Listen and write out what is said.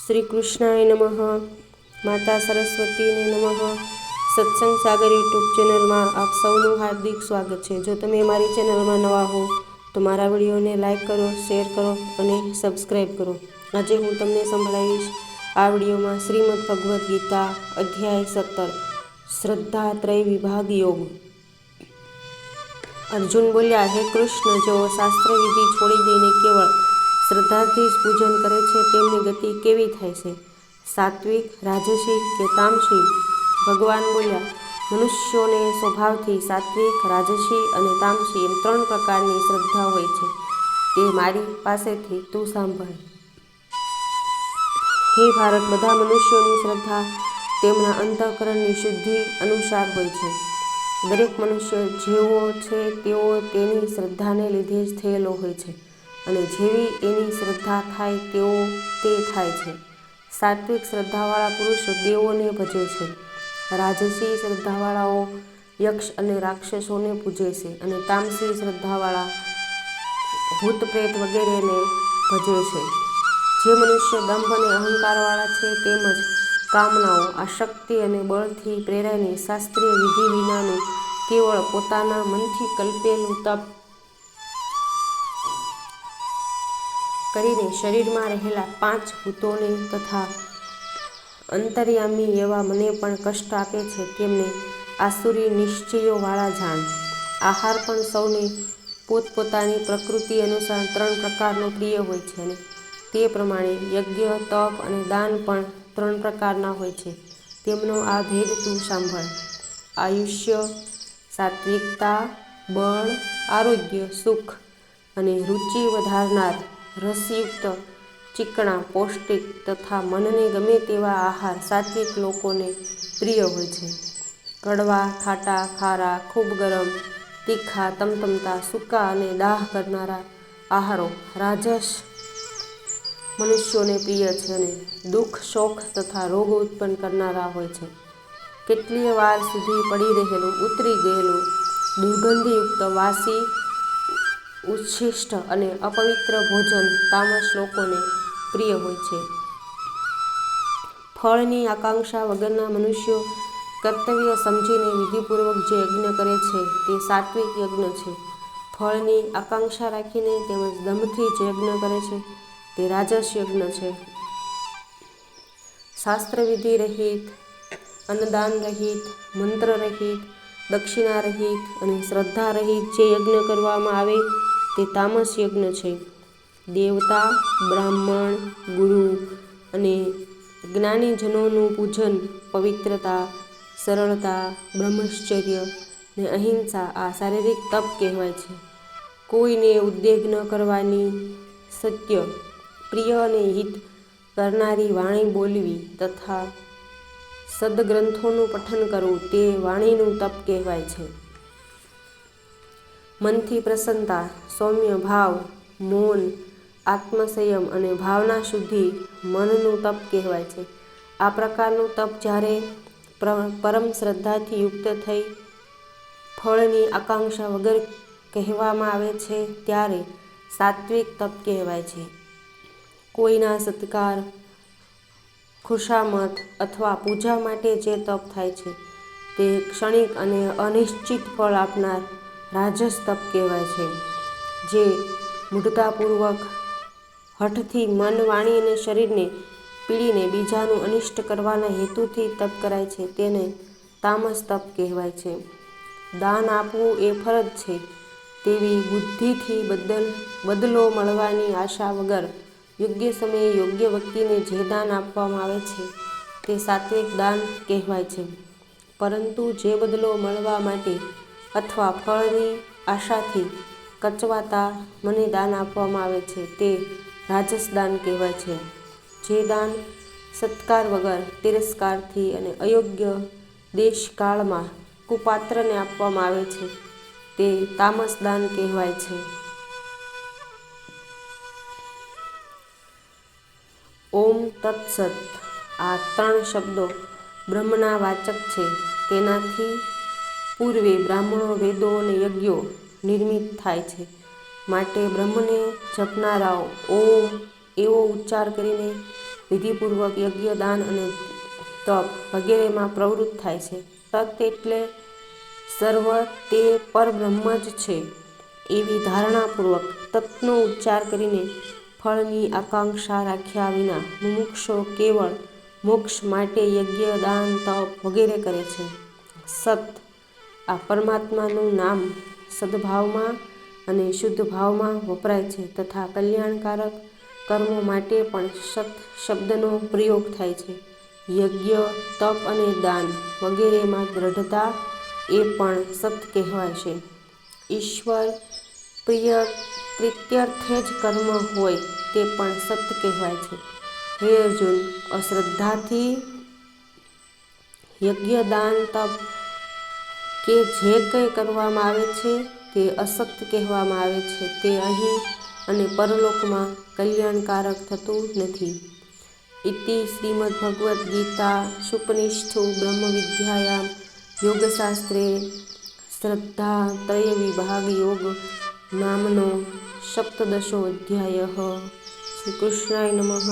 શ્રી કૃષ્ણાય નમઃ. માતા સરસ્વતીને નમઃ. સત્સંગ સાગર યુટ્યુબ ચેનલમાં આપ સૌનું હાર્દિક સ્વાગત છે. જો તમે મારી ચેનલમાં નવા હો તો મારા વિડીયોને લાઇક કરો, શેર કરો અને સબસ્ક્રાઈબ કરો. આજે હું તમને સંભળાવીશ આ વિડીયોમાં શ્રીમદ્ ભગવદ્ ગીતા અધ્યાય 17 શ્રદ્ધા ત્રય વિભાગ યોગ. અર્જુન બોલ્યા, હે કૃષ્ણ, જેઓ શાસ્ત્ર વિધિ છોડી દઈને કેવળ શ્રદ્ધાથી જ પૂજન કરે છે તેમની ગતિ કેવી થાય છે? સાત્વિક, રાજસી કે તામસી? ભગવાન બોલ્યા, મનુષ્યોને સ્વભાવથી સાત્વિક, રાજસી અને તામસી એમ 3 પ્રકારની શ્રદ્ધા હોય છે. તે મારી પાસેથી તું સાંભળ. હે ભારત, બધા મનુષ્યોની શ્રદ્ધા તેમના અંતઃકરણની શુદ્ધિ અનુસાર હોય છે. દરેક મનુષ્ય જેવો છે તેવો તેની શ્રદ્ધાને લીધે જ થયેલો હોય છે અને જેવી એની શ્રદ્ધા થાય તેવો તે થાય છે. સાત્વિક શ્રદ્ધાવાળા પુરુષો દેવોને ભજે છે. રાજસી શ્રદ્ધાવાળાઓ યક્ષ અને રાક્ષસોને પૂજે છે અને તામસી શ્રદ્ધાવાળા ભૂત પ્રેત વગેરેને ભજે છે. જે મનુષ્ય દંભ અને અહંકારવાળા છે તેમજ કામનાઓ, આસક્તિ અને બળથી પ્રેરાઈને શાસ્ત્રીય વિધિ વિનાનું કેવળ પોતાના મનથી કલ્પેલું તપ કરીને શરીરમાં રહેલા 5 ભૂતોને તથા અંતર્યામી એવા મને પણ કષ્ટ આપે છે તેમને આસુરી નિશ્ચયોવાળા જાણ. આહાર પણ સૌને પોતપોતાની પ્રકૃતિ અનુસાર 3 પ્રકારનો પ્રિય હોય છે અને તે પ્રમાણે યજ્ઞ, તપ અને દાન પણ 3 પ્રકારના હોય છે. તેમનો આ ભેદ તું સાંભળ. આયુષ્ય, સાત્વિકતા, બળ, આરોગ્ય, સુખ અને રુચિ વધારનાર રસયુક્ત, ચીકણા, પૌષ્ટિક તથા મનને ગમે તેવા આહાર સાત્વિક લોકોને પ્રિય હોય છે. કડવા, ખાટા, ખારા, ખૂબ ગરમ, તીખા, તમતમતા, સૂકા અને દાહ કરનારા આહારો રાજસ મનુષ્યોને પ્રિય છે અને દુઃખ, શોક તથા રોગ ઉત્પન્ન કરનારા હોય છે. કેટલીય વાર સુધી પડી રહેલું, ઉતરી ગયેલું, દુર્ગંધયુક્ત, વાસી, ઉચ્છિષ્ટ અને અપવિત્ર ભોજન તામસ લોકોને પ્રિય હોય છે. ફળની આકાંક્ષા વગરના મનુષ્યો કર્તવ્ય સમજીને વિધિપૂર્વક જે યજ્ઞ કરે છે તે સાત્વિક યજ્ઞ છે. ફળની આકાંક્ષા રાખીને તેમજ દંભથી જે યજ્ઞ કરે છે તે રાજસ યજ્ઞ છે. શાસ્ત્ર વિધિ રહિત, અન્નદાન રહિત, મંત્ર રહિત, દક્ષિણા રહિત અને શ્રદ્ધા રહિત જે યજ્ઞ કરવામાં આવે તે તામસ યજ્ઞ છે. દેવતા, બ્રાહ્મણ, ગુરુ અને જ્ઞાનીજનોનું પૂજન, પવિત્રતા, સરળતા, બ્રહ્મચર્ય ને અહિંસા આ શારીરિક તપ કહેવાય છે. કોઈને ઉદ્વેગ ન કરવાની, સત્ય, પ્રિય અને હિત કરનારી વાણી બોલવી તથા સદ્ગ્રંથોનું પઠન કરવું તે વાણીનું તપ કહેવાય છે. મનથી પ્રસન્નતા, સૌમ્ય ભાવ, મૌન, આત્મસંયમ અને ભાવના શુદ્ધિ મનનું તપ કહેવાય છે. આ પ્રકારનું તપ જ્યારે પરમ શ્રદ્ધાથી યુક્ત થઈ ફળની આકાંક્ષા વગર કહેવામાં આવે છે ત્યારે સાત્વિક તપ કહેવાય છે. કોઈના સત્કાર, ખુશામત અથવા પૂજા માટે જે તપ થાય છે તે ક્ષણિક અને અનિશ્ચિત ફળ આપનાર રાજસ તપ કહેવાય છે. જે મૂઢતાપૂર્વક હઠથી મન, વાણી અને શરીરને પીડીને બીજાનું અનિષ્ટ કરવાના હેતુથી તપ કરાય છે તેને તામસ તપ કહેવાય છે. દાન આપવું એ ફરજ છે તેવી બુદ્ધિથી બદલો મળવાની આશા વગર યોગ્ય સમયે યોગ્ય વ્યક્તિને જે દાન આપવામાં આવે છે તે સાત્વિક દાન કહેવાય છે. પરંતુ જે બદલો મળવા માટે અથવા ફળની આશાથી કચવાતા મને દાન આપવામાં આવે છે તે રાજસ દાન કહેવાય છે. જે દાન સત્કાર વગર, તિરસ્કારથી અને અયોગ્ય દેશકાળમાં કુપાત્રને આપવામાં આવે છે તે તામસ દાન કહેવાય છે. ઓમ તત્સત. આ 3 શબ્દો બ્રહ્મના વાચક છે. તેનાથી પૂર્વે બ્રાહ્મણો, વેદો અને યજ્ઞો નિર્મિત થાય છે. માટે બ્રહ્મને જપનારાઓ ઓમ એવો ઉચ્ચાર કરીને વિધિપૂર્વક યજ્ઞ, દાન અને તપ વગેરેમાં પ્રવૃત્ત થાય છે. તત એટલે સર્વ તે પરબ્રહ્મ જ છે એવી ધારણાપૂર્વક તત્નો ઉચ્ચાર કરીને ફળની આકાંક્ષા રાખ્યા વિના મુમુક્ષો કેવળ મોક્ષ માટે યજ્ઞ, દાન, તપ વગેરે કરે છે. સત આ પરમાત્માનું નામ સદભાવમાં અને શુદ્ધ ભાવમાં વપરાય છે તથા કલ્યાણકારક કર્મો માટે પણ સત શબ્દનો પ્રયોગ થાય છે. યજ્ઞ, તપ અને દાન વગેરેમાં દ્રઢતા એ પણ સત કહેવાય છે. ઈશ્વર પ્રીત્યર્થે જ કર્મ હોય તે પણ સત કહેવાય છે. હે અર્જુન, અશ્રદ્ધાથી યજ્ઞ, દાન, તપ કે જે કંઈ કરવામાં આવે છે તે અસત કહેવામાં આવે છે. તે અહીં અને પરલોકમાં કલ્યાણકારક થતું નથી. ઇતિ શ્રીમદ્ભગવદ્ ગીતા શુપનિષથુ બ્રહ્મવિદ્યાયામ યોગશાસ્ત્રે શ્રદ્ધા ત્રય વિભાગ યોગ નામનો સપ્તદશોऽધ્યાયઃ. શ્રી કૃષ્ણાય નમઃ.